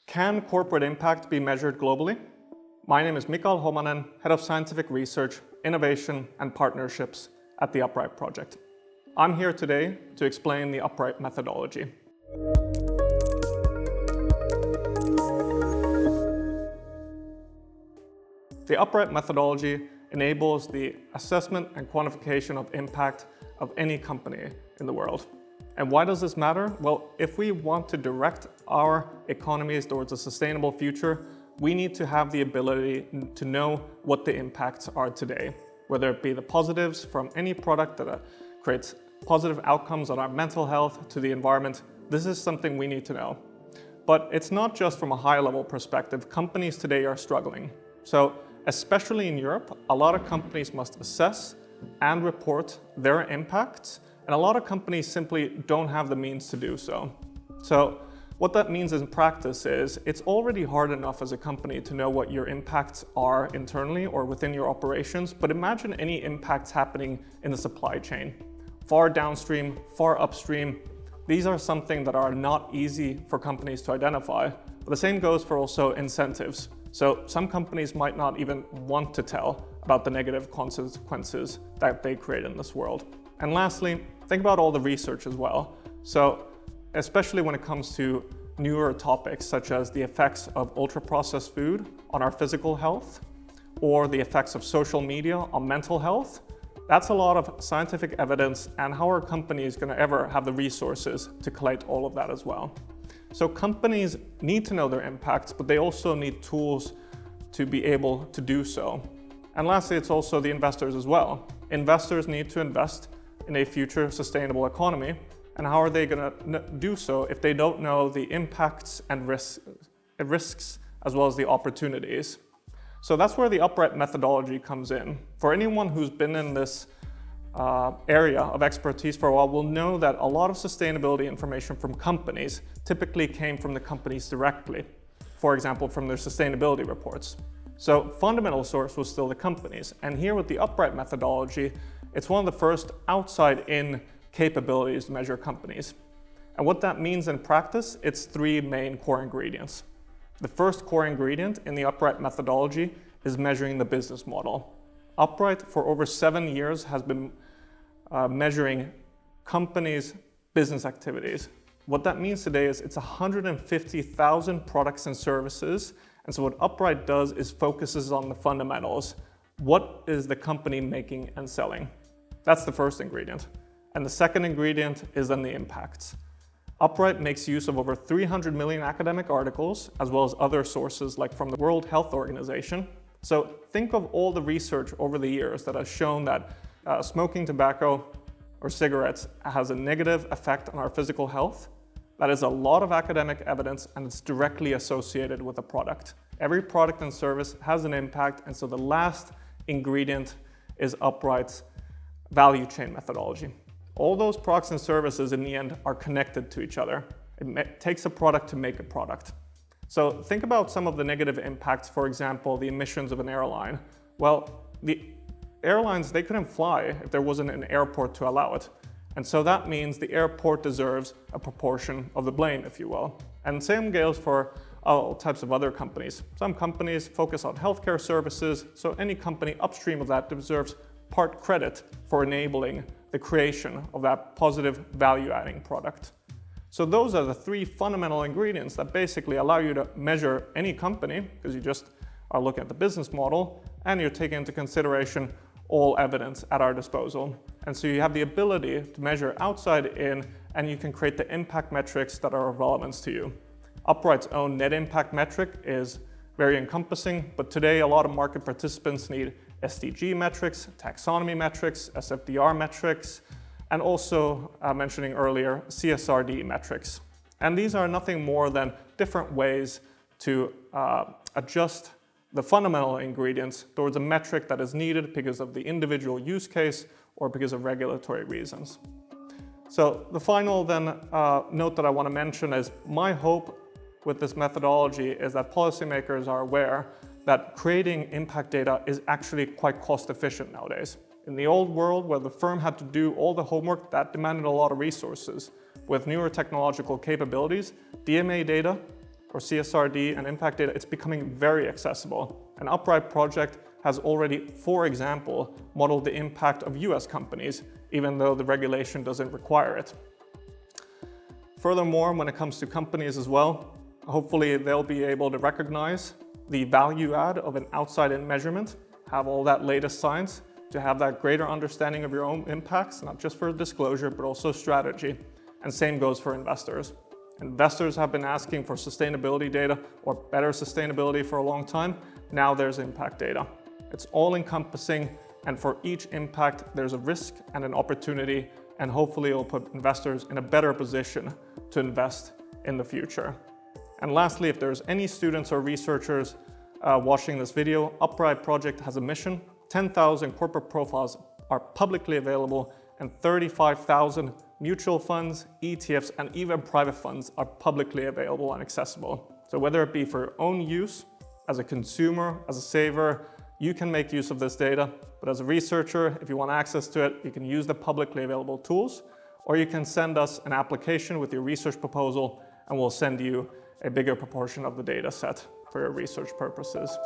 Can corporate impact be measured globally? My name is Mikael Homanen, Head of Scientific Research, Innovation and Partnerships at the Upright Project. I'm here today to explain the Upright methodology. The Upright methodology enables the assessment and quantification of impact of any company in the world. And why does this matter? Well, if we want to direct our economies towards a sustainable future, we need to have the ability to know what the impacts are today, whether it be the positives from any product that creates positive outcomes on our mental health to the environment. This is something we need to know. But it's not just from a high-level perspective. Companies today are struggling. So, especially in Europe, a lot of companies must assess and report their impacts, and a lot of companies simply don't have the means to do so. So what that means in practice is it's already hard enough as a company to know what your impacts are internally or within your operations, but imagine any impacts happening in the supply chain. Far downstream, far upstream, these are something that are not easy for companies to identify, but the same goes for also incentives. So some companies might not even want to tell about the negative consequences that they create in this world. And lastly, think about all the research as well. So especially when it comes to newer topics such as the effects of ultra-processed food on our physical health or the effects of social media on mental health, that's a lot of scientific evidence, and how are companies going to ever have the resources to collect all of that as well? So companies need to know their impacts, but they also need tools to be able to do so. And lastly, it's also the investors as well. Investors need to invest in a future sustainable economy, and how are they going to do so if they don't know the impacts and risks as well as the opportunities? So that's where the Upright methodology comes in. For anyone who's been in this area of expertise for a while will know that a lot of sustainability information from companies typically came from the companies directly, for example, from their sustainability reports. So fundamental source was still the companies. And here with the Upright methodology, it's one of the first outside-in capabilities to measure companies. And what that means in practice, it's three main core ingredients. The first core ingredient in the Upright methodology is measuring the business model. Upright for over 7 years has been measuring companies' business activities. What that means today is it's 150,000 products and services. And so what Upright does is focuses on the fundamentals. What is the company making and selling? That's the first ingredient. And the second ingredient is then the impacts. Upright makes use of over 300 million academic articles, as well as other sources like from the World Health Organization. So think of all the research over the years that has shown that smoking tobacco or cigarettes has a negative effect on our physical health. That is a lot of academic evidence, and it's directly associated with a product. Every product and service has an impact, and so the last ingredient is Upright's value chain methodology. All those products and services in the end are connected to each other. It takes a product to make a product. So think about some of the negative impacts, for example, the emissions of an airline. Well, the airlines, they couldn't fly if there wasn't an airport to allow it. And so that means the airport deserves a proportion of the blame, if you will. And same goes for all types of other companies. Some companies focus on healthcare services, so any company upstream of that deserves part credit for enabling the creation of that positive value-adding product. So those are the three fundamental ingredients that basically allow you to measure any company, because you just are looking at the business model, and you're taking into consideration all evidence at our disposal. And so you have the ability to measure outside in, and you can create the impact metrics that are of relevance to you. Upright's own net impact metric is very encompassing, but today a lot of market participants need SDG metrics, taxonomy metrics, SFDR metrics, and also, mentioning earlier, CSRD metrics. And these are nothing more than different ways to adjust the fundamental ingredients towards a metric that is needed because of the individual use case or because of regulatory reasons. So the final then note that I want to mention is my hope with this methodology is that policymakers are aware that creating impact data is actually quite cost efficient nowadays. In the old world where the firm had to do all the homework, that demanded a lot of resources. With newer technological capabilities, DMA data or CSRD and impact data, it's becoming very accessible. An Upright project has already, for example, modeled the impact of US companies, even though the regulation doesn't require it. Furthermore, when it comes to companies as well, hopefully they'll be able to recognize the value add of an outside-in measurement, have all that latest science, to have that greater understanding of your own impacts, not just for disclosure, but also strategy. And same goes for investors. Investors have been asking for sustainability data or better sustainability for a long time. Now there's impact data. It's all encompassing, and for each impact, there's a risk and an opportunity, and hopefully it'll put investors in a better position to invest in the future. And lastly, if there's any students or researchers watching this video, Upright Project has a mission. 10,000 corporate profiles are publicly available, and 35,000 mutual funds, ETFs, and even private funds are publicly available and accessible. So whether it be for your own use, as a consumer, as a saver, you can make use of this data. But as a researcher, if you want access to it, you can use the publicly available tools, or you can send us an application with your research proposal, and we'll send you a bigger proportion of the data set for your research purposes.